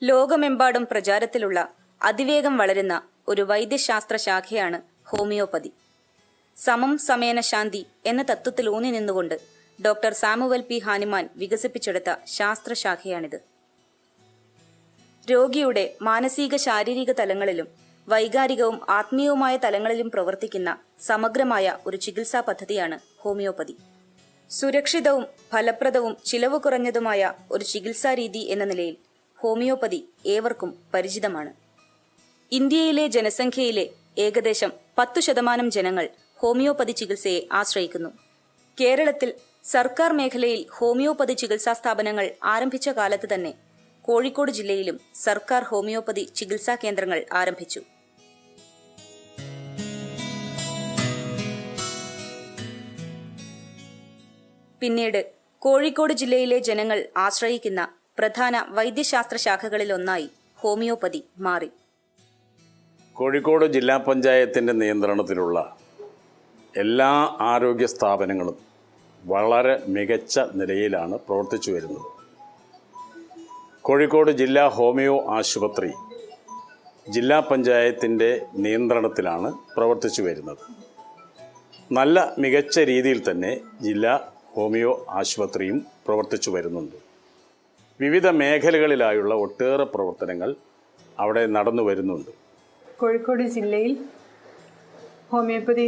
ലോകമെമ്പാടും പ്രചാരത്തിലുള്ള അതിവേഗം വളരുന്ന ഒരു വൈദ്യശാസ്ത്ര ശാഖയാണ് ഹോമിയോപ്പതി. സമം സമേന ശാന്തി എന്ന തത്വത്തിൽ ഊന്നി നിന്നുകൊണ്ട് ഡോക്ടർ സാമുവൽ പി ഹാനിമാൻ വികസിപ്പിച്ചെടുത്ത ശാസ്ത്രശാഖയാണിത്. രോഗിയുടെ മാനസിക ശാരീരിക തലങ്ങളിലും വൈകാരികവും ആത്മീയവുമായ തലങ്ങളിലും പ്രവർത്തിക്കുന്ന സമഗ്രമായ ഒരു ചികിത്സാ പദ്ധതിയാണ് ഹോമിയോപ്പതി. സുരക്ഷിതവും ഫലപ്രദവും ചിലവ് കുറഞ്ഞതുമായ ഒരു ചികിത്സാരീതി എന്ന നിലയിൽ ഹോമിയോപ്പതി ഏവർക്കും പരിചിതമാണ്. ഇന്ത്യയിലെ ജനസംഖ്യയിലെ ഏകദേശം 10% ജനങ്ങൾ ഹോമിയോപ്പതി ചികിത്സയെ ആശ്രയിക്കുന്നു. കേരളത്തിൽ സർക്കാർ മേഖലയിൽ ഹോമിയോപ്പതി ചികിത്സാ സ്ഥാപനങ്ങൾ ആരംഭിച്ച കാലത്ത് തന്നെ കോഴിക്കോട് ജില്ലയിലും സർക്കാർ ഹോമിയോപ്പതി ചികിത്സാ കേന്ദ്രങ്ങൾ ആരംഭിച്ചു. പിന്നീട് കോഴിക്കോട് ജില്ലയിലെ ജനങ്ങൾ ആശ്രയിക്കുന്ന പ്രധാന വൈദ്യശാസ്ത്ര ശാഖകളിലൊന്നായി ഹോമിയോപ്പതി മാറി. കോഴിക്കോട് ജില്ലാ പഞ്ചായത്തിൻ്റെ നിയന്ത്രണത്തിലുള്ള എല്ലാ ആരോഗ്യ സ്ഥാപനങ്ങളും വളരെ മികച്ച നിലയിലാണ് പ്രവർത്തിച്ചു വരുന്നത്. കോഴിക്കോട് ജില്ലാ ഹോമിയോ ആശുപത്രി ജില്ലാ പഞ്ചായത്തിൻ്റെ നിയന്ത്രണത്തിലാണ് പ്രവർത്തിച്ചു വരുന്നത്. നല്ല മികച്ച രീതിയിൽ തന്നെ ജില്ലാ ഹോമിയോ ആശുപത്രിയും പ്രവർത്തിച്ചു വരുന്നുണ്ട്. വിവിധ മേഖലകളിലായുള്ള ഒട്ടേറെ പ്രവർത്തനങ്ങൾ അവിടെ നടന്നു വരുന്നുണ്ട്. കോഴിക്കോട് ജില്ലയിൽ ഹോമിയോപ്പതി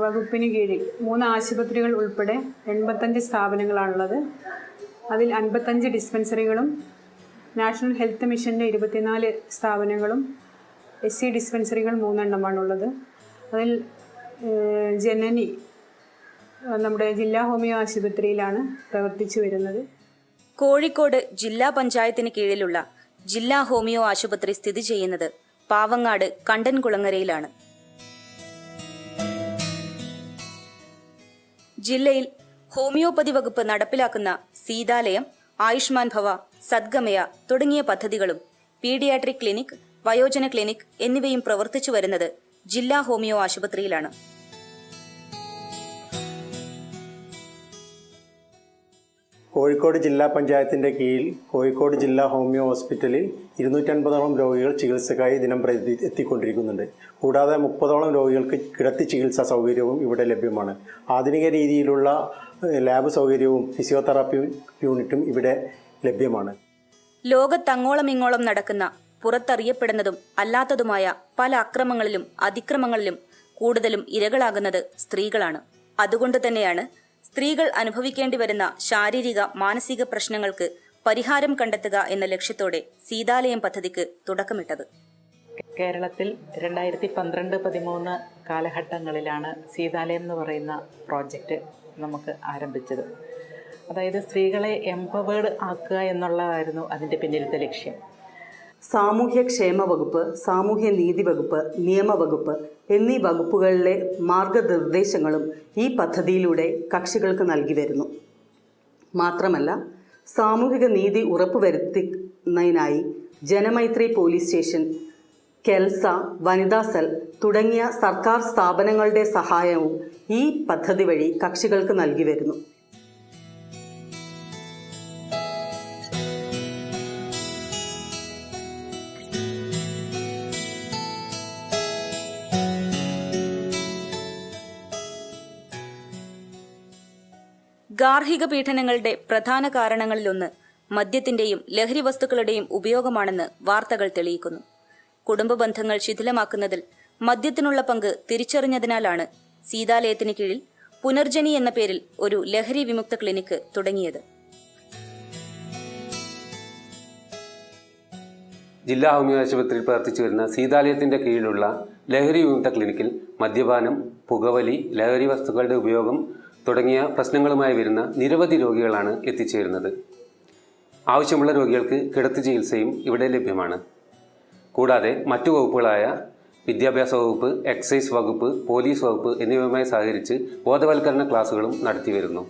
വകുപ്പിന് കീഴിൽ 3 ആശുപത്രികൾ ഉൾപ്പെടെ 85 സ്ഥാപനങ്ങളാണുള്ളത്. അതിൽ 55 ഡിസ്പെൻസറികളും നാഷണൽ ഹെൽത്ത് മിഷൻ്റെ 24 സ്ഥാപനങ്ങളും SC ഡിസ്പെൻസറികൾ 3 എണ്ണമാണുള്ളത്. അതിൽ ജനനി നമ്മുടെ ജില്ലാ ഹോമിയോ ആശുപത്രിയിലാണ് പ്രവർത്തിച്ചു വരുന്നത്. കോഴിക്കോട് ജില്ലാ പഞ്ചായത്തിന് കീഴിലുള്ള ജില്ലാ ഹോമിയോ ആശുപത്രി സ്ഥിതി ചെയ്യുന്നത് പാവങ്ങാട് കണ്ടൻകുളങ്ങരയിലാണ്. ജില്ലയിൽ ഹോമിയോപ്പതി വകുപ്പ് നടപ്പിലാക്കുന്ന സീതാലയം, ആയുഷ്മാൻ ഭവ, സദ്ഗമയ തുടങ്ങിയ പദ്ധതികളും പീഡിയാട്രിക് ക്ലിനിക്, വയോജന ക്ലിനിക് എന്നിവയും പ്രവർത്തിച്ചു വരുന്നത് ജില്ലാ ഹോമിയോ ആശുപത്രിയിലാണ്. കോഴിക്കോട് ജില്ലാ പഞ്ചായത്തിൻ്റെ കീഴിൽ കോഴിക്കോട് ജില്ലാ ഹോമിയോ ഹോസ്പിറ്റലിൽ 250ഓളം രോഗികൾ ചികിത്സക്കായി ദിനം പ്രതി എത്തിക്കൊണ്ടിരിക്കുന്നുണ്ട്. കൂടാതെ 30ഓളം രോഗികൾക്ക് കിടത്തി ചികിത്സാ സൗകര്യവും ഇവിടെ ലഭ്യമാണ്. ആധുനിക രീതിയിലുള്ള ലാബ് സൗകര്യവും ഫിസിയോതെറാപ്പി യൂണിറ്റും ഇവിടെ ലഭ്യമാണ്. ലോകത്തങ്ങോളം ഇങ്ങോളം നടക്കുന്ന പുറത്തറിയപ്പെടുന്നതും അല്ലാത്തതുമായ പല അക്രമങ്ങളിലും അതിക്രമങ്ങളിലും കൂടുതലും ഇരകളാകുന്നത് സ്ത്രീകളാണ്. അതുകൊണ്ട് തന്നെയാണ് സ്ത്രീകൾ അനുഭവിക്കേണ്ടി വരുന്ന ശാരീരിക മാനസിക പ്രശ്നങ്ങൾക്ക് പരിഹാരം കണ്ടെത്തുക എന്ന ലക്ഷ്യത്തോടെ സീതാലയം പദ്ധതിക്ക് തുടക്കമിട്ടത്. കേരളത്തിൽ 2012-13 കാലഘട്ടങ്ങളിലാണ് സീതാലയം എന്ന് പറയുന്ന പ്രോജക്റ്റ് നമുക്ക് ആരംഭിച്ചത്. അതായത് സ്ത്രീകളെ എംപവേർഡ് ആക്കുക എന്നുള്ളതായിരുന്നു അതിൻ്റെ പിന്നിലത്തെ ലക്ഷ്യം. സാമൂഹ്യക്ഷേമ വകുപ്പ്, സാമൂഹ്യ നീതി വകുപ്പ്, നിയമവകുപ്പ് എന്നീ വകുപ്പുകളിലെ മാർഗനിർദ്ദേശങ്ങളും ഈ പദ്ധതിയിലൂടെ കക്ഷികൾക്ക് നൽകി വരുന്നു. മാത്രമല്ല, സാമൂഹിക നീതി ഉറപ്പുവരുത്തുന്നതിനായി ജനമൈത്രി പോലീസ് സ്റ്റേഷൻ, കെൽസ, വനിതാ സെൽ തുടങ്ങിയ സർക്കാർ സ്ഥാപനങ്ങളുടെ സഹായവും ഈ പദ്ധതി വഴി കക്ഷികൾക്ക് നൽകി വരുന്നു. ഗാർഹിക പീഡനങ്ങളുടെ പ്രധാന കാരണങ്ങളിലൊന്ന് മദ്യത്തിന്റെയും ലഹരി വസ്തുക്കളുടെയും ഉപയോഗമാണെന്ന് വാർത്തകൾ തെളിയിക്കുന്നു. കുടുംബ ബന്ധങ്ങൾ ശിഥിലമാക്കുന്നതിൽ മദ്യത്തിനുള്ള പങ്ക് തിരിച്ചറിഞ്ഞതിനാലാണ് സീതാലയത്തിന് കീഴിൽ പുനർജനി എന്ന പേരിൽ ഒരു ലഹരി വിമുക്ത ക്ലിനിക്ക് തുടങ്ങിയത്. ജില്ലാ ഹോമിയോ ആശുപത്രിയിൽ പ്രവർത്തിച്ചു വരുന്ന സീതാലയത്തിൻ്റെ കീഴിലുള്ള ലഹരി വിമുക്ത ക്ലിനിക്കിൽ മദ്യപാനം, പുകവലി, ലഹരി വസ്തുക്കളുടെ ഉപയോഗം തുടങ്ങിയ പ്രശ്നങ്ങളുമായി വരുന്ന നിരവധി രോഗികളാണ് എത്തിച്ചേരുന്നത്. ആവശ്യമുള്ള രോഗികൾക്ക് കിടത്തി ചികിത്സയും ഇവിടെ ലഭ്യമാണ്. കൂടാതെ മറ്റു വകുപ്പുകളായ വിദ്യാഭ്യാസ വകുപ്പ്, എക്സൈസ് വകുപ്പ്, പോലീസ് വകുപ്പ് എന്നിവയുമായി സഹകരിച്ച് ബോധവൽക്കരണ ക്ലാസുകളും നടത്തി വരുന്നു.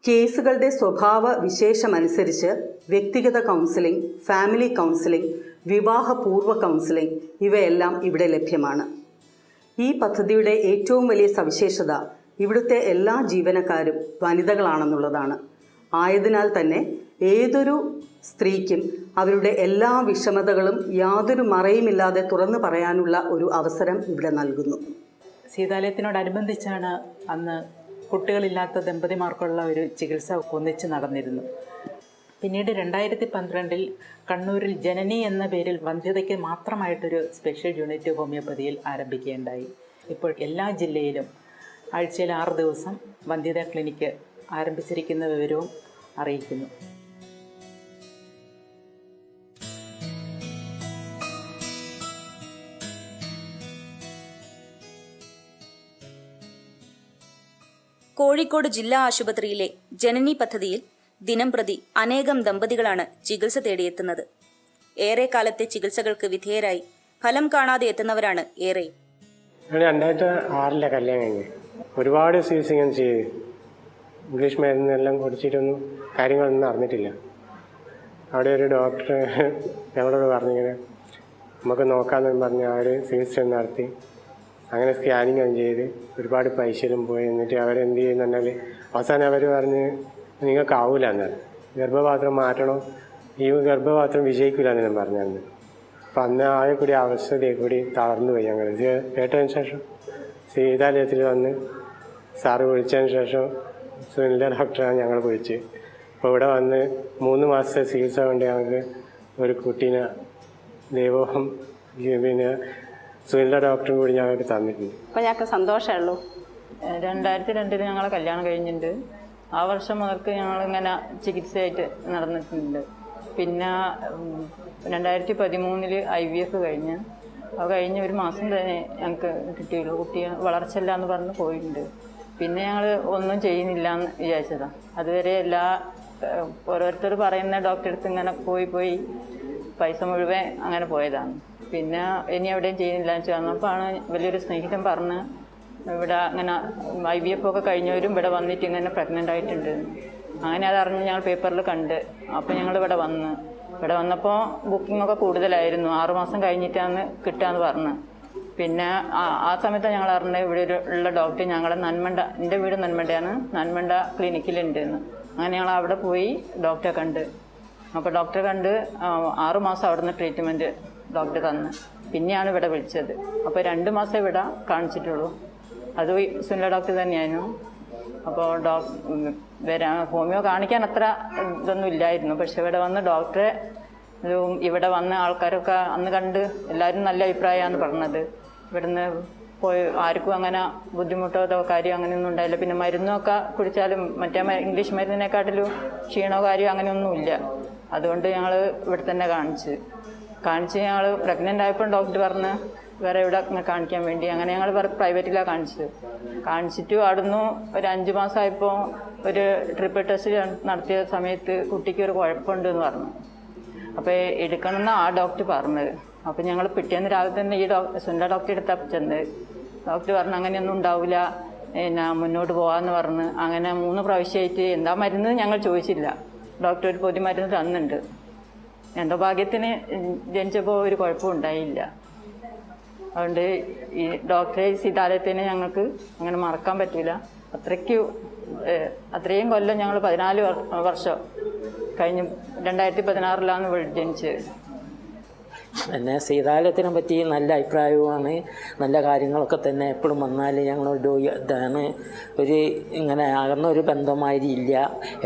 കേസുകളുടെ സ്വഭാവ വിശേഷമനുസരിച്ച് വ്യക്തിഗത കൗൺസിലിംഗ്, ഫാമിലി കൗൺസിലിംഗ്, വിവാഹപൂർവ്വ കൗൺസിലിംഗ് ഇവയെല്ലാം ഇവിടെ ലഭ്യമാണ്. ഈ പദ്ധതിയുടെ ഏറ്റവും വലിയ സവിശേഷത ഇവിടുത്തെ എല്ലാ ജീവനക്കാരും വനിതകളാണെന്നുള്ളതാണ്. ആയതിനാൽ തന്നെ ഏതൊരു സ്ത്രീക്കും അവരുടെ എല്ലാ വിഷമതകളും യാതൊരു മറയുമില്ലാതെ തുറന്നു പറയാനുള്ള ഒരു അവസരം ഇവിടെ നൽകുന്നു. സീതാലയത്തിനോടനുബന്ധിച്ചാണ് അന്ന് കുട്ടികളില്ലാത്ത ദമ്പതിമാർക്കുള്ള ഒരു ചികിത്സ ഒന്നിച്ച് നടന്നിരുന്നു. പിന്നീട് 2012 കണ്ണൂരിൽ ജനനി എന്ന പേരിൽ വന്ധ്യതയ്ക്ക് മാത്രമായിട്ടൊരു സ്പെഷ്യൽ യൂണിറ്റ് ഹോമിയോപ്പതിയിൽ ആരംഭിക്കുകയുണ്ടായി. ഇപ്പോൾ എല്ലാ ജില്ലയിലും ആഴ്ചയിൽ 6 ദിവസം വന്ധ്യതാ ക്ലിനിക്ക് ആരംഭിച്ചിരിക്കുന്ന വിവരവും അറിയിക്കുന്നു. കോഴിക്കോട് ജില്ലാ ആശുപത്രിയിലെ ജനനി പദ്ധതിയിൽ ദിനംപ്രതി അനേകം ദമ്പതികളാണ് ചികിത്സ തേടിയെത്തുന്നത്. ഏറെ കാലത്തെ ചികിത്സകൾക്ക് വിധേയരായി ഫലം കാണാതെ എത്തുന്നവരാണ് ഏറെ. 2006 കല്യാണം കഴിഞ്ഞ് ഒരുപാട് ചികിത്സ ഇങ്ങനെ ചെയ്ത് ഇംഗ്ലീഷ് മരുന്നെല്ലാം കുടിച്ചിട്ടൊന്നും കാര്യങ്ങളൊന്നും അറിഞ്ഞിട്ടില്ല. അവിടെ ഒരു ഡോക്ടർ ഞങ്ങളോട് പറഞ്ഞിങ്ങനെ നമുക്ക് നോക്കാമെന്ന് പറഞ്ഞ് അവർ ചികിത്സ നടത്തി. അങ്ങനെ സ്കാനിങ് ചെയ്ത് ഒരുപാട് പൈസയിലും പോയി. എന്നിട്ട് അവരെന്ത് ചെയ്യുന്ന പറഞ്ഞാൽ അവസാനം അവർ പറഞ്ഞ് നിങ്ങൾക്കാവൂല എന്നാണ്, ഗർഭപാത്രം മാറ്റണം, ഈ ഗർഭപാത്രം വിജയിക്കില്ല എന്നു പറഞ്ഞായിരുന്നു. അപ്പം അന്ന് ആകെ കൂടി അവസ്ഥയെ കൂടി തളർന്നു പോയി. ഞങ്ങൾ ഇത് കേട്ടതിന് ശേഷം സീതാലയത്തിൽ വന്ന് സാറ് വിളിച്ചതിന് ശേഷം സുനില ഡോക്ടറാണ് ഞങ്ങൾ വിളിച്ച്. അപ്പോൾ ഇവിടെ വന്ന് 3 മാസത്തെ ചികിത്സ കൊണ്ട് ഞങ്ങൾക്ക് ഒരു കുട്ടീനെ ദൈവം പിന്നെ സുനില ഡോക്ടറും കൂടി ഞങ്ങൾക്ക് തന്നിട്ടുണ്ട്. അപ്പോൾ ഞങ്ങൾക്ക് സന്തോഷമുള്ളൂ. 2002 ഞങ്ങളെ കല്യാണം കഴിഞ്ഞിട്ടുണ്ട്. ആ വർഷം മുതൽക്ക് ഞങ്ങളിങ്ങനെ ചികിത്സയായിട്ട് നടന്നിട്ടുണ്ട്. പിന്നെ 2013 IVF കഴിഞ്ഞ് അത് കഴിഞ്ഞ് 1 മാസം തന്നെ ഞങ്ങൾക്ക് കിട്ടിയുള്ളൂ. കുട്ടിയെ വളർച്ചയില്ല എന്ന് പറഞ്ഞ് പോയിട്ടുണ്ട്. പിന്നെ ഞങ്ങൾ ഒന്നും ചെയ്യുന്നില്ല എന്ന് വിചാരിച്ചതാണ്. അതുവരെ ഓരോരുത്തർ പറയുന്ന ഡോക്ടറെ അടുത്ത് ഇങ്ങനെ പോയി പൈസ മുഴുവൻ അങ്ങനെ പോയതാണ്. പിന്നെ ഇനി എവിടെയും ചെയ്യുന്നില്ല എന്ന് വന്നപ്പോഴാണ് വലിയൊരു സ്നേഹിതൻ പറഞ്ഞ് ഇവിടെ അങ്ങനെ IVF ഒക്കെ കഴിഞ്ഞവരും ഇവിടെ വന്നിട്ട് ഇങ്ങനെ പ്രഗ്നൻ്റ് ആയിട്ടുണ്ട്. അങ്ങനെ അതറിഞ്ഞ് ഞങ്ങൾ പേപ്പറിൽ കണ്ട്. അപ്പോൾ ഞങ്ങൾ ഇവിടെ വന്നപ്പോൾ ബുക്കിങ്ങൊക്കെ കൂടുതലായിരുന്നു. 6 മാസം കഴിഞ്ഞിട്ടാണ് കിട്ടുകയെന്ന് പറഞ്ഞ്. പിന്നെ ആ സമയത്ത് ഞങ്ങൾ അറിഞ്ഞത് ഇവിടെ ഉള്ള ഡോക്ടർ ഞങ്ങളെ എൻ്റെ വീട് നന്മണ്ടയാണ്, നന്മണ്ട ക്ലിനിക്കിലുണ്ടെന്ന്. അങ്ങനെ ഞങ്ങൾ അവിടെ പോയി ഡോക്ടറെ കണ്ട്. അപ്പോൾ ഡോക്ടറെ കണ്ട് 6 മാസം അവിടെ നിന്ന് ട്രീറ്റ്മെൻറ്റ് ഡോക്ടർ തന്ന്. പിന്നെയാണ് ഇവിടെ വിളിച്ചത്. അപ്പോൾ 2 മാസം ഇവിടെ കാണിച്ചിട്ടുള്ളൂ. അത് സുനില ഡോക്ടർ തന്നെയായിരുന്നു. അപ്പോൾ ഹോമിയോ കാണിക്കാൻ അത്ര ഇതൊന്നും ഇല്ലായിരുന്നു. പക്ഷെ ഇവിടെ വന്ന് ഡോക്ടറെ ഇവിടെ വന്ന ആൾക്കാരൊക്കെ അന്ന് കണ്ട് എല്ലാവരും നല്ല അഭിപ്രായമാണ് പറഞ്ഞത്. ഇവിടുന്ന് പോയി ആർക്കും അങ്ങനെ ബുദ്ധിമുട്ടോ കാര്യം അങ്ങനെയൊന്നും ഉണ്ടായില്ല. പിന്നെ മരുന്നൊക്കെ കുടിച്ചാലും മറ്റേ ഇംഗ്ലീഷ് മരുന്നിനെക്കാട്ടിലും ക്ഷീണോ കാര്യമോ അങ്ങനെയൊന്നുമില്ല. അതുകൊണ്ട് ഞങ്ങൾ ഇവിടെ തന്നെ കാണിച്ച് ഞങ്ങൾ പ്രഗ്നൻ്റ് ആയപ്പോൾ ഡോക്ടർ പറഞ്ഞ് വേറെ ഇവിടെ കാണിക്കാൻ വേണ്ടി അങ്ങനെ ഞങ്ങൾ പ്രൈവറ്റിലാണ് കാണിച്ചിട്ട് അവിടുന്ന് ഒരു 5 മാസമായപ്പോൾ ഒരു ട്രിപ്പിൾ ടെസ്റ്റ് നടത്തിയ സമയത്ത് കുട്ടിക്ക് ഒരു കുഴപ്പമുണ്ടെന്ന് പറഞ്ഞു. അപ്പോൾ എടുക്കണമെന്ന് ആ ഡോക്ടർ പറഞ്ഞത്. അപ്പോൾ ഞങ്ങൾ പിറ്റേന്ന് രാവിലെ തന്നെ ഈ സുനില ഡോക്ടറെ അടുത്താണ് ചെന്നത്. ഡോക്ടർ പറഞ്ഞു അങ്ങനെയൊന്നും ഉണ്ടാവില്ല, മുന്നോട്ട് പോകാമെന്ന് പറഞ്ഞ്. അങ്ങനെ 3 പ്രാവശ്യമായിട്ട് എന്താ മരുന്ന് ഞങ്ങൾ ചോദിച്ചില്ല. ഡോക്ടർ ഒരു പൊതി മരുന്ന് തന്നിട്ടുണ്ട്. എന്തോ ഭാഗ്യത്തിന് ജനിച്ചപ്പോൾ ഒരു കുഴപ്പവും ഉണ്ടായില്ല. അതുകൊണ്ട് ഈ ഡോക്ടറെ സീതാലയത്തിനെ ഞങ്ങൾക്ക് അങ്ങനെ മറക്കാൻ പറ്റില്ല. അത്രയും കൊല്ലം ഞങ്ങൾ 14 വർഷം കഴിഞ്ഞ് 2016 ജനിച്ചത്. പിന്നെ സീതാലയത്തിനെ പറ്റി നല്ല അഭിപ്രായവുമാണ്. നല്ല കാര്യങ്ങളൊക്കെ തന്നെ എപ്പോഴും വന്നാൽ ഞങ്ങളൊരു ഇതാണ് ഇങ്ങനെ അകന്നൊരു ബന്ധമാതിരി ഇല്ല.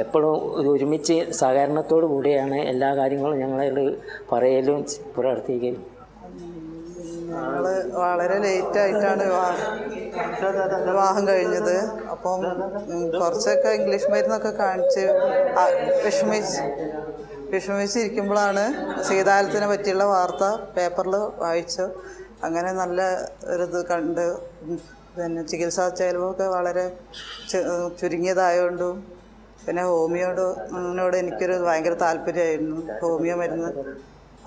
എപ്പോഴും ഒരുമിച്ച് സഹകരണത്തോടു കൂടിയാണ് എല്ലാ കാര്യങ്ങളും ഞങ്ങൾ പറയലും പ്രവർത്തിക്കലും. ഞങ്ങൾ വളരെ ലേറ്റായിട്ടാണ് വിവാഹം കഴിഞ്ഞത്. അപ്പം കുറച്ചൊക്കെ ഇംഗ്ലീഷ് മരുന്നൊക്കെ കാണിച്ച് വിഷമിച്ചിരിക്കുമ്പോഴാണ് സീതാലയത്തിനെ പറ്റിയുള്ള വാർത്ത പേപ്പറിൽ വായിച്ചു. അങ്ങനെ നല്ല ഒരിത് കണ്ട്. പിന്നെ ചികിത്സാ ചെലവൊക്കെ വളരെ ചുരുങ്ങിയതായതുകൊണ്ടും പിന്നെ ഹോമിയോട് എനിക്കൊരു ഭയങ്കര താല്പര്യമായിരുന്നു. ഹോമിയോ മരുന്ന്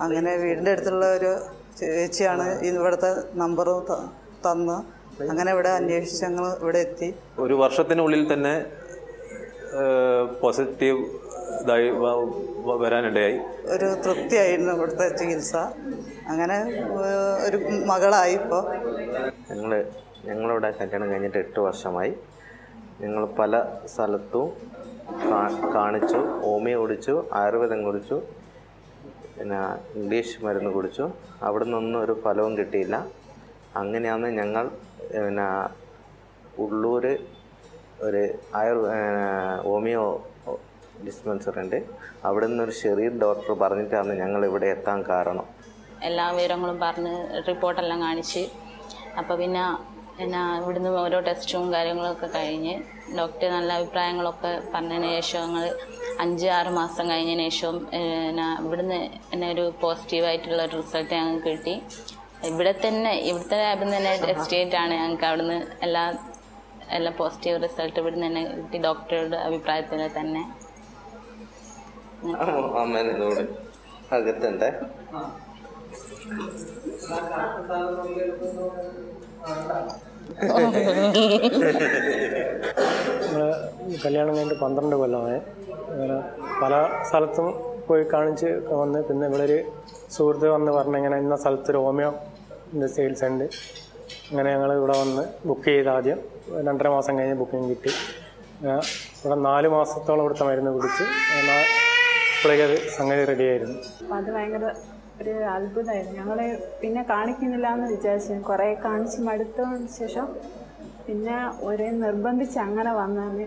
അങ്ങനെ വീടിൻ്റെ അടുത്തുള്ള ഒരു ചേച്ചിയാണ് ഇവിടുത്തെ നമ്പർ തന്ന് അങ്ങനെ ഇവിടെ അന്വേഷിച്ച് ഞങ്ങൾ ഇവിടെ എത്തി. 1 വർഷത്തിനുള്ളിൽ തന്നെ പോസിറ്റീവ് ഇതായി വരാനിടയായി. ഒരു തൃപ്തിയായിരുന്നു ഇവിടുത്തെ ചികിത്സ. അങ്ങനെ ഒരു മകളായി ഇപ്പോൾ. ഞങ്ങളിവിടെ കല്യാണം കഴിഞ്ഞിട്ട് 8 വർഷമായി. ഞങ്ങൾ പല സ്ഥലത്തും കാണിച്ചു. ഹോമിയോ കുടിച്ചു, ആയുർവേദം കുടിച്ചു, പിന്നെ ഇംഗ്ലീഷ് മരുന്ന് കുടിച്ചു. അവിടെ നിന്നൊന്നും ഒരു ഫലവും കിട്ടിയില്ല. അങ്ങനെയാണ് ഞങ്ങൾ പിന്നെ ഉള്ളൂർ ഒരു ഹോമിയോ ഡിസ്പെൻസറി ഉണ്ട്. അവിടെ നിന്നൊരു ഷെറീർ ഡോക്ടർ പറഞ്ഞിട്ടാണ് ഞങ്ങൾ ഇവിടെ എത്താൻ കാരണം. എല്ലാ വിവരങ്ങളും പറഞ്ഞ് റിപ്പോർട്ടെല്ലാം കാണിച്ച് അപ്പോൾ പിന്നെ ഇവിടുന്ന് ഓരോ ടെസ്റ്റും കാര്യങ്ങളൊക്കെ കഴിഞ്ഞ് ഡോക്ടർ നല്ല അഭിപ്രായങ്ങളൊക്കെ പറഞ്ഞതിന് ശേഷം ഞങ്ങൾ 5-6 മാസം കഴിഞ്ഞതിന് ശേഷം ഇവിടുന്ന് ഒരു പോസിറ്റീവായിട്ടുള്ള ഒരു റിസൾട്ട് ഞങ്ങൾക്ക് കിട്ടി. ഇവിടുത്തെ ലാബിൽ തന്നെ ടെസ്റ്റ് ചെയ്തിട്ടാണ് ഞങ്ങൾക്ക് അവിടുന്ന് എല്ലാ പോസിറ്റീവ് റിസൾട്ട് ഇവിടുന്ന് തന്നെ കിട്ടി. ഡോക്ടറുടെ അഭിപ്രായത്തിൽ തന്നെ. അമ്മേനോട് അകത്തുണ്ടേ കല്യാണം കഴിഞ്ഞിട്ട് 12 കൊല്ലമായി. അങ്ങനെ പല സ്ഥലത്തും പോയി കാണിച്ച് വന്ന് പിന്നെ ഇവിടെ ഒരു സുഹൃത്ത് വന്ന് പറഞ്ഞു ഇങ്ങനെ ഇന്ന സ്ഥലത്തൊരു ഹോമിയോ സെയിൽസ് ഉണ്ട്. അങ്ങനെ ഞങ്ങൾ ഇവിടെ വന്ന് ബുക്ക് ചെയ്ത് ആദ്യം 2.5 മാസം കഴിഞ്ഞ് ബുക്കിംഗ് കിട്ടി. ഇവിടെ 4 മാസത്തോളം ഇവിടുത്തെ മരുന്ന് കുടിച്ച് ഇപ്പോഴേക്ക് അത് സംഗതി റെഡിയായിരുന്നു. അപ്പം അത് ഭയങ്കര ഒരു അത്ഭുതമായിരുന്നു. ഞങ്ങൾ പിന്നെ കാണിക്കുന്നില്ല എന്ന് വിചാരിച്ചു. കുറേ കാണിച്ച് മടുത്തതിന് ശേഷം പിന്നെ ഒരേ നിർബന്ധിച്ച് അങ്ങനെ വന്നാണ്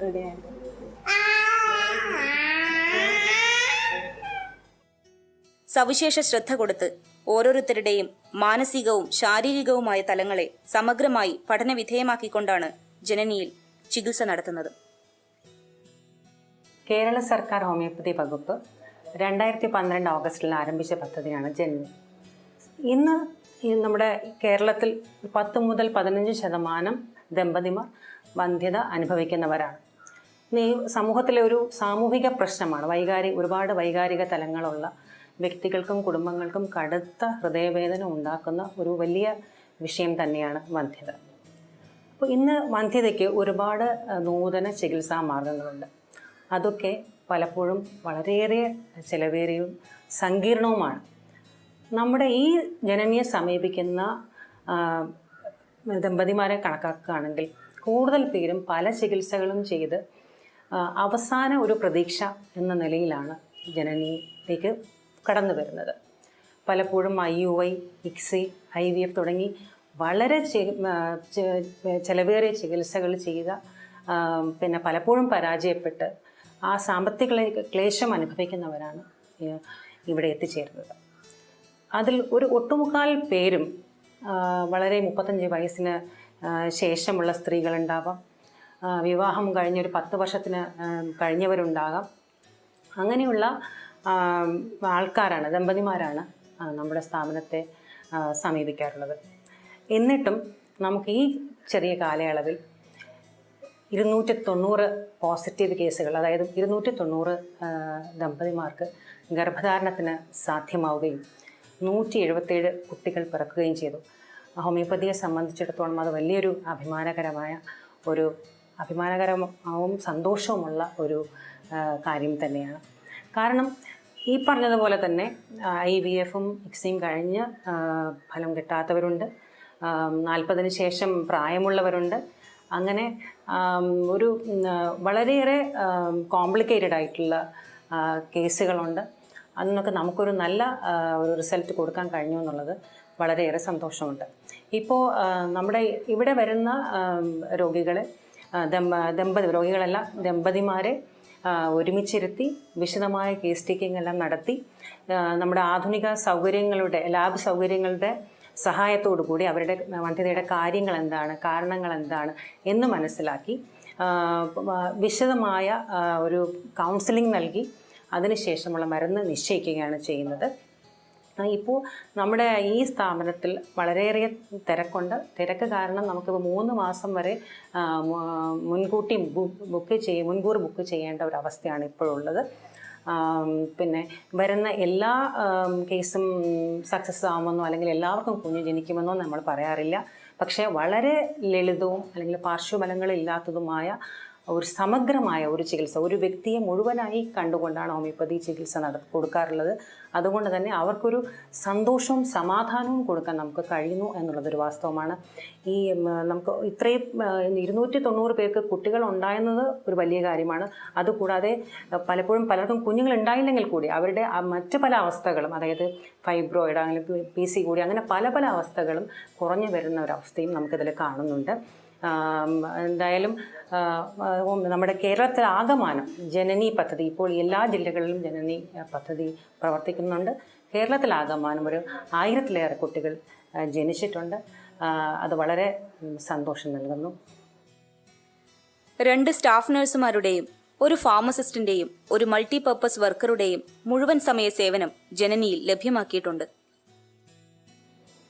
റെഡിയായത്. സവിശേഷ ശ്രദ്ധ കൊടുത്ത് ഓരോരുത്തരുടെയും മാനസികവും ശാരീരികവുമായ തലങ്ങളെ സമഗ്രമായി പഠനവിധേയമാക്കിക്കൊണ്ടാണ് ജനനിയിൽ ചികിത്സ നടത്തുന്നത്. കേരള സർക്കാർ ഹോമിയോപ്പതി വകുപ്പ് 2012 ഓഗസ്റ്റിൽ ആരംഭിച്ച പദ്ധതിയാണ് ജനനി. ഇന്ന് നമ്മുടെ കേരളത്തിൽ 10 മുതൽ 15% ദമ്പതിമാർ വന്ധ്യത അനുഭവിക്കുന്നവരാണ്. സമൂഹത്തിലെ ഒരു സാമൂഹിക പ്രശ്നമാണ്. ഒരുപാട് വൈകാരിക തലങ്ങളുള്ള വ്യക്തികൾക്കും കുടുംബങ്ങൾക്കും കടുത്ത ഹൃദയവേദന ഉണ്ടാക്കുന്ന ഒരു വലിയ വിഷയം തന്നെയാണ് വന്ധ്യത. അപ്പോൾ ഇന്ന് വന്ധ്യതയ്ക്ക് ഒരുപാട് നൂതന ചികിത്സാ മാർഗങ്ങളുണ്ട്. അതൊക്കെ പലപ്പോഴും വളരെയേറെ ചിലവേറിയതും സങ്കീർണവുമാണ്. നമ്മുടെ ഈ ജനനിയെ സമീപിക്കുന്ന ദമ്പതിമാരെ കണക്കാക്കുകയാണെങ്കിൽ കൂടുതൽ പേരും പല ചികിത്സകളും ചെയ്ത് അവസാന ഒരു പ്രതീക്ഷ എന്ന നിലയിലാണ് ജനനിയിലേക്ക് കടന്നു വരുന്നത്. പലപ്പോഴും IUI, ICSI, IVF തുടങ്ങി വളരെ ചിലവേറിയ ചികിത്സകൾ ചെയ്യുക, പിന്നെ പലപ്പോഴും പരാജയപ്പെട്ട് ആ സാമ്പത്തിക ക്ലേശം അനുഭവിക്കുന്നവരാണ് ഇവിടെ എത്തിച്ചേരുന്നത്. അതിൽ ഒരു ഒട്ടുമുക്കാൽ പേരും വളരെ 35 വയസ്സിന് ശേഷമുള്ള സ്ത്രീകളുണ്ടാവാം, വിവാഹം കഴിഞ്ഞൊരു 10 വർഷത്തിന് കഴിഞ്ഞവരുണ്ടാകാം. അങ്ങനെയുള്ള ആൾക്കാരാണ്, ദമ്പതിമാരാണ് നമ്മുടെ സ്ഥാപനത്തെ സമീപിക്കാറുള്ളത്. എന്നിട്ടും നമുക്ക് ഈ ചെറിയ കാലയളവിൽ 290 പോസിറ്റീവ് കേസുകൾ, അതായത് 290 ദമ്പതിമാർക്ക് ഗർഭധാരണത്തിന് സാധ്യമാവുകയും 177 കുട്ടികൾ പിറക്കുകയും ചെയ്തു. ഹോമിയോപ്പതിയെ സംബന്ധിച്ചിടത്തോളം അത് വലിയൊരു അഭിമാനകരവും സന്തോഷവുമുള്ള ഒരു കാര്യം തന്നെയാണ്. കാരണം ഈ പറഞ്ഞതുപോലെ തന്നെ IVFും ICSIയും കഴിഞ്ഞ് ഫലം കിട്ടാത്തവരുണ്ട്, 40-ന് ശേഷം പ്രായമുള്ളവരുണ്ട്. അങ്ങനെ ഒരു വളരെയേറെ കോംപ്ലിക്കേറ്റഡ് ആയിട്ടുള്ള കേസുകളുണ്ട്. അതിനൊക്കെ നമുക്കൊരു നല്ല ഒരു റിസൾട്ട് കൊടുക്കാൻ കഴിഞ്ഞു എന്നുള്ളത് വളരെയേറെ സന്തോഷമുണ്ട്. ഇപ്പോൾ നമ്മുടെ ഇവിടെ വരുന്ന രോഗികളെ രോഗികളല്ല ദമ്പതിമാരെ ഒരുമിച്ചിരുത്തി വിശദമായ കേസ് ടേക്കിംഗ് എല്ലാം നടത്തി നമ്മുടെ ആധുനിക ലാബ് സൗകര്യങ്ങളുടെ സഹായത്തോടു കൂടി അവരുടെ വന്ധ്യതയുടെ കാര്യങ്ങൾ എന്താണ്, കാരണങ്ങൾ എന്താണ് എന്ന് മനസ്സിലാക്കി വിശദമായ ഒരു കൗൺസിലിംഗ് നൽകി അതിനുശേഷമുള്ള മരുന്ന് നിശ്ചയിക്കുകയാണ് ചെയ്യുന്നത്. ഇപ്പോൾ നമ്മുടെ ഈ സ്ഥാപനത്തിൽ വളരെയേറെ തിരക്കുണ്ട്. തിരക്ക് കാരണം നമുക്കിപ്പോൾ 3 മാസം വരെ മുൻകൂർ ബുക്ക് ചെയ്യേണ്ട ഒരു അവസ്ഥയാണ് ഇപ്പോഴുള്ളത്. പിന്നെ വരുന്ന എല്ലാ കേസും സക്സസ് ആവുമെന്നോ അല്ലെങ്കിൽ എല്ലാവർക്കും കുഞ്ഞ് ജനിക്കുമെന്നോ നമ്മൾ പറയാറില്ല. പക്ഷേ വളരെ ലളിതവും അല്ലെങ്കിൽ പാർശ്വഫലങ്ങളില്ലാത്തതുമായ ഒരു സമഗ്രമായ ഒരു ചികിത്സ, ഒരു വ്യക്തിയെ മുഴുവനായി കണ്ടുകൊണ്ടാണ് ഹോമിയോപ്പതി ചികിത്സ കൊടുക്കാറുള്ളത്. അതുകൊണ്ട് തന്നെ അവർക്കൊരു സന്തോഷവും സമാധാനവും കൊടുക്കാൻ നമുക്ക് കഴിയുന്നു എന്നുള്ളതൊരു വാസ്തവമാണ്. ഈ നമുക്ക് ഇത്രയും 290 പേർക്ക് കുട്ടികൾ ഉണ്ടായിരുന്നത് ഒരു വലിയ കാര്യമാണ്. അതുകൂടാതെ പലപ്പോഴും പലർക്കും കുഞ്ഞുങ്ങൾ ഉണ്ടായില്ലെങ്കിൽ കൂടി അവരുടെ മറ്റ് പല അവസ്ഥകളും, അതായത് ഫൈബ്രോയിഡ്, അങ്ങനെ PC കൂടി, അങ്ങനെ പല പല അവസ്ഥകളും കുറഞ്ഞു വരുന്ന ഒരവസ്ഥയും നമുക്കിതിൽ കാണുന്നുണ്ട്. എന്തായാലും നമ്മുടെ കേരളത്തിലാകമാനം ജനനി പദ്ധതി, ഇപ്പോൾ എല്ലാ ജില്ലകളിലും ജനനി പദ്ധതി പ്രവർത്തിക്കുന്നുണ്ട്. കേരളത്തിലാകമാനം ഒരു 1000-ലേറെ കുട്ടികൾ ജനിച്ചിട്ടുണ്ട്. അത് വളരെ സന്തോഷം നൽകുന്നു. 2 സ്റ്റാഫ് നഴ്സുമാരുടെയും ഒരു ഫാർമസിസ്റ്റിന്റെയും ഒരു മൾട്ടിപർപ്പസ് വർക്കറുടെയും മുഴുവൻ സമയ സേവനം ജനനിയിൽ ലഭ്യമാക്കിയിട്ടുണ്ട്.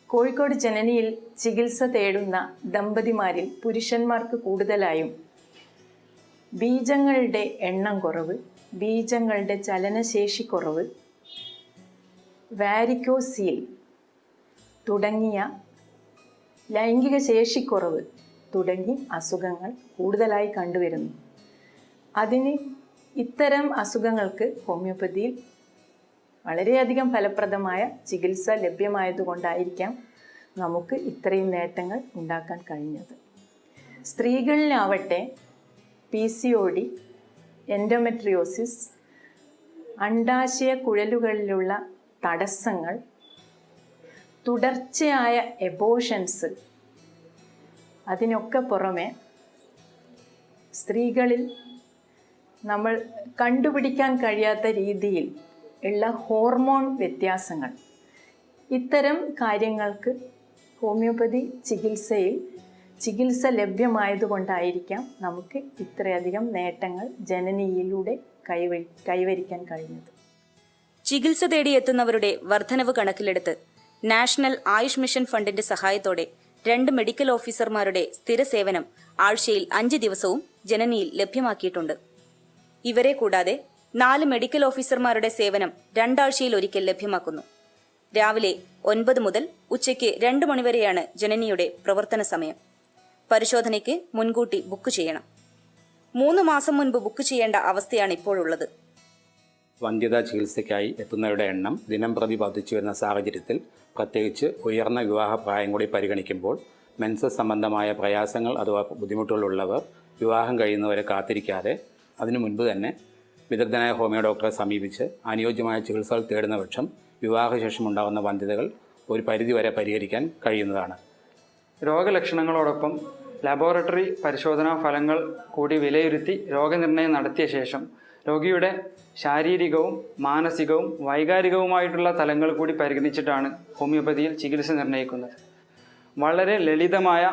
കോഴിക്കോട് ജനനിയിൽ ചികിത്സ തേടുന്ന ദമ്പതിമാരിൽ പുരുഷന്മാർക്ക് കൂടുതലായും ബീജങ്ങളുടെ എണ്ണം കുറവ്, ബീജങ്ങളുടെ ചലനശേഷി കുറവ്, വാരിക്കോസീൽ തുടങ്ങിയ ലൈംഗിക ശേഷിക്കുറവ് തുടങ്ങി അസുഖങ്ങൾ കൂടുതലായി കണ്ടുവരുന്നു. അതിന് ഇത്തരം അസുഖങ്ങൾക്ക് ഹോമിയോപ്പതിയിൽ വളരെയധികം ഫലപ്രദമായ ചികിത്സ ലഭ്യമായതുകൊണ്ടായിരിക്കാം നമുക്ക് ഇത്രയും നേട്ടങ്ങൾ ഉണ്ടാക്കാൻ കഴിഞ്ഞത്. സ്ത്രീകളിലാവട്ടെ PCOD, എൻഡോമെട്രിയോസിസ്, അണ്ഡാശയ കുഴലുകളിലുള്ള തടസ്സങ്ങൾ, തുടർച്ചയായ എബോഷൻസ്, അതിനൊക്കെ പുറമെ സ്ത്രീകളിൽ നമ്മൾ കണ്ടുപിടിക്കാൻ കഴിയാത്ത രീതിയിൽ ഉള്ള ഹോർമോൺ വ്യത്യാസങ്ങൾ, ഇത്തരം കാര്യങ്ങൾക്ക് ഹോമിയോപ്പതി ചികിത്സ ലഭ്യമായതുകൊണ്ടായിരിക്കാം നമുക്ക് ഇത്രയധികം നേട്ടങ്ങൾ ജനനിയിലൂടെ കൈവരിക്കാൻ കഴിഞ്ഞത്. ചികിത്സ തേടിയെത്തുന്നവരുടെ വർധനവ് കണക്കിലെടുത്ത് നാഷണൽ ആയുഷ് മിഷൻ ഫണ്ടിന്റെ സഹായത്തോടെ 2 മെഡിക്കൽ ഓഫീസർമാരുടെ സ്ഥിര സേവനം ആഴ്ചയിൽ 5 ദിവസവും ജനനിയിൽ ലഭ്യമാക്കിയിട്ടുണ്ട്. ഇവരെ കൂടാതെ 4 മെഡിക്കൽ ഓഫീസർമാരുടെ സേവനം 2 ആഴ്ചയിൽ ഒരിക്കൽ ലഭ്യമാക്കുന്നു. രാവിലെ 9 മുതൽ ഉച്ചയ്ക്ക് 2 മണിവരെയാണ് ജനനിയുടെ പ്രവർത്തന സമയം. പരിശോധനയ്ക്ക് മുൻകൂട്ടി ബുക്ക് ചെയ്യണം. 3 മാസം മുൻപ് ബുക്ക് ചെയ്യേണ്ട അവസ്ഥയാണ് ഇപ്പോഴുള്ളത്. വന്ധ്യതാ ചികിത്സയ്ക്കായി എത്തുന്നവരുടെ എണ്ണം ദിനംപ്രതി വർദ്ധിച്ചു വരുന്ന സാഹചര്യത്തിൽ, പ്രത്യേകിച്ച് ഉയർന്ന വിവാഹ പ്രായം കൂടി പരിഗണിക്കുമ്പോൾ, മെൻസസ് സംബന്ധമായ പ്രയാസങ്ങൾ അഥവാ ബുദ്ധിമുട്ടുകളുള്ളവർ വിവാഹം കഴിയുന്നവരെ കാത്തിരിക്കാതെ അതിനു മുൻപ് തന്നെ വിദഗ്ധനായ ഹോമിയോ ഡോക്ടറെ സമീപിച്ച് അനുയോജ്യമായ ചികിത്സകൾ തേടുന്ന പക്ഷം വിവാഹശേഷം ഉണ്ടാകുന്ന വന്ധ്യതകൾ ഒരു പരിധിവരെ പരിഹരിക്കാൻ കഴിയുന്നതാണ്. രോഗലക്ഷണങ്ങളോടൊപ്പം ലബോറട്ടറി പരിശോധനാ ഫലങ്ങൾ കൂടി വിലയിരുത്തി രോഗനിർണയം നടത്തിയ ശേഷം രോഗിയുടെ ശാരീരികവും മാനസികവും വൈകാരികവുമായിട്ടുള്ള തലങ്ങൾ കൂടി പരിഗണിച്ചിട്ടാണ് ഹോമിയോപ്പതിയിൽ ചികിത്സ നിർണ്ണയിക്കുന്നത്. വളരെ ലളിതമായ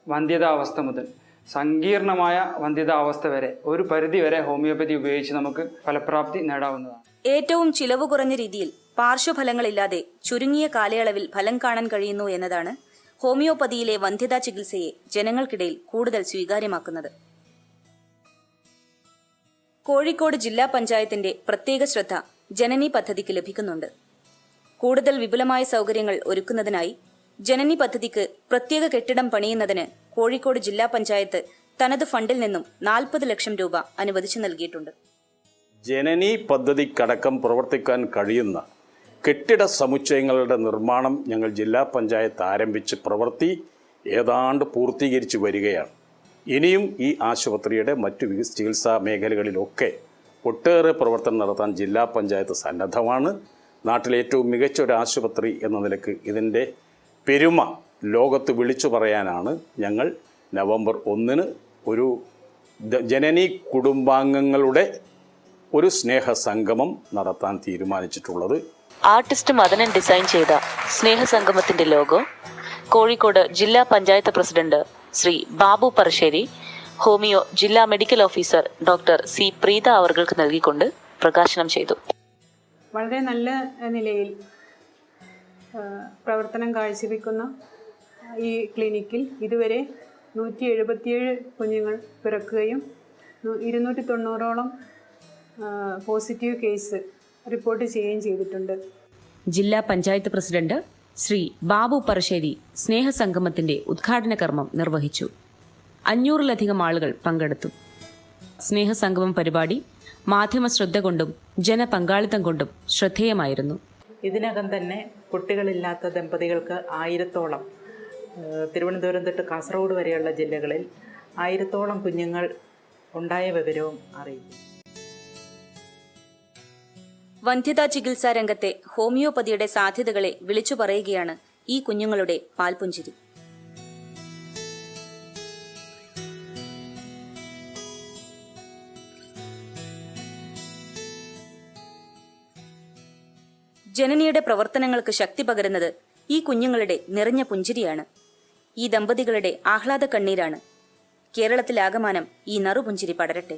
വന്ധ്യതാവസ്ഥ മുതൽ സങ്കീർണമായ വന്ധ്യതാവസ്ഥ വരെ ഒരു പരിധിവരെ ഹോമിയോപ്പതി ഉപയോഗിച്ച് നമുക്ക് ഫലപ്രാപ്തി നേടാവുന്നതാണ്. ഏറ്റവും ചിലവ് കുറഞ്ഞ രീതിയിൽ പാർശ്വഫലങ്ങളില്ലാതെ ചുരുങ്ങിയ കാലയളവിൽ ഫലം കാണാൻ കഴിയുന്നു എന്നതാണ് ഹോമിയോപ്പതിയിലെ വന്ധ്യതാ ചികിത്സയെ ജനങ്ങൾക്കിടയിൽ കൂടുതൽ സ്വീകാര്യമാക്കുന്നത്. കോഴിക്കോട് ജില്ലാ പഞ്ചായത്തിന്റെ പ്രത്യേക ശ്രദ്ധ ജനനി പദ്ധതിക്ക് ലഭിക്കുന്നുണ്ട്. കൂടുതൽ വിപുലമായ സൗകര്യങ്ങൾ ഒരുക്കുന്നതിനായി ജനനി പദ്ധതിക്ക് പ്രത്യേക കെട്ടിടം പണിയുന്നതിന് കോഴിക്കോട് ജില്ലാ പഞ്ചായത്ത് തനത് ഫണ്ടിൽ നിന്നും 40 ലക്ഷം രൂപ അനുവദിച്ചു നൽകിയിട്ടുണ്ട്. ജനനി പദ്ധതിക്കടക്കം പ്രവർത്തിക്കാൻ കഴിയുന്ന കെട്ടിട സമുച്ചയങ്ങളുടെ നിർമ്മാണം ഞങ്ങൾ ജില്ലാ പഞ്ചായത്ത് ആരംഭിച്ച് പ്രവൃത്തി ഏതാണ്ട് പൂർത്തീകരിച്ചു വരികയാണ്. ഇനിയും ഈ ആശുപത്രിയുടെ മറ്റു ചികിത്സാ മേഖലകളിലൊക്കെ ഒട്ടേറെ പ്രവർത്തനം നടത്താൻ ജില്ലാ പഞ്ചായത്ത് സന്നദ്ധമാണ്. നാട്ടിലെ ഏറ്റവും മികച്ച ഒരു ആശുപത്രി എന്ന നിലക്ക് ഇതിൻ്റെ പെരുമ ലോകത്ത് വിളിച്ചു പറയാനാണ് ഞങ്ങൾ നവംബർ 1 ഒരു ജനനി കുടുംബാംഗങ്ങളുടെ ഒരു സ്നേഹസംഗമം നടത്താൻ തീരുമാനിച്ചിട്ടുള്ളത്. ആർട്ടിസ്റ്റ് മദനൻ ഡിസൈൻ ചെയ്ത സ്നേഹസംഗമത്തിന്റെ ലോഗോ കോഴിക്കോട് ജില്ലാ പഞ്ചായത്ത് പ്രസിഡന്റ് ശ്രീ ബാബു പറശ്ശേരി ഹോമിയോ ജില്ലാ medical officer doctor C Preetha അവർക്ക് നൽകിക്കൊണ്ട് പ്രകാശനം ചെയ്തു. വളരെ നല്ല നിലയിൽ പ്രവർത്തനം കാഴ്ചവെക്കുന്ന ഈ ക്ലിനിക്കിൽ ഇതുവരെ 177 കുഞ്ഞുങ്ങൾ പിറക്കുകയും 290ഓളം പോസിറ്റീവ് കേസ് റിപ്പോർട്ട് ചെയ്യുകയും ചെയ്തിട്ടുണ്ട്. ജില്ലാ പഞ്ചായത്ത് പ്രസിഡന്റ് ശ്രീ ബാബു പറശ്ശേരി സ്നേഹസംഗമത്തിന്റെ ഉദ്ഘാടന കർമ്മം നിർവഹിച്ചു. 500-ലധികം ആളുകൾ പങ്കെടുത്തു. സ്നേഹസംഗമം പരിപാടി മാധ്യമ ശ്രദ്ധ കൊണ്ടും ജനപങ്കാളിത്തം കൊണ്ടും ശ്രദ്ധേയമായിരുന്നു. ഇതിനകം തന്നെ കുട്ടികളില്ലാത്ത ദമ്പതികൾക്ക് 1000-ഓളം തിരുവനന്തപുരം തൊട്ട് കാസർഗോഡ് വരെയുള്ള ജില്ലകളിൽ 1000-ഓളം കുഞ്ഞുങ്ങൾ ഉണ്ടായ വിവരവും അറിയിച്ചു. വന്ധ്യതാ ചികിത്സാ രംഗത്തെ ഹോമിയോപ്പതിയുടെ സാധ്യതകളെ വിളിച്ചു പറയുകയാണ് ഈ കുഞ്ഞുങ്ങളുടെ പാൽപുഞ്ചിരി. ജനനിയുടെ പ്രവർത്തനങ്ങൾക്ക് ശക്തി പകരുന്നത് ഈ കുഞ്ഞുങ്ങളുടെ നിറഞ്ഞ പുഞ്ചിരിയാണ്. ഈ ദമ്പതികളുടെ ആഹ്ലാദ കണ്ണീരാണ്. കേരളത്തിലാകമാനം ഈ നറുപുഞ്ചിരി പടരട്ടെ.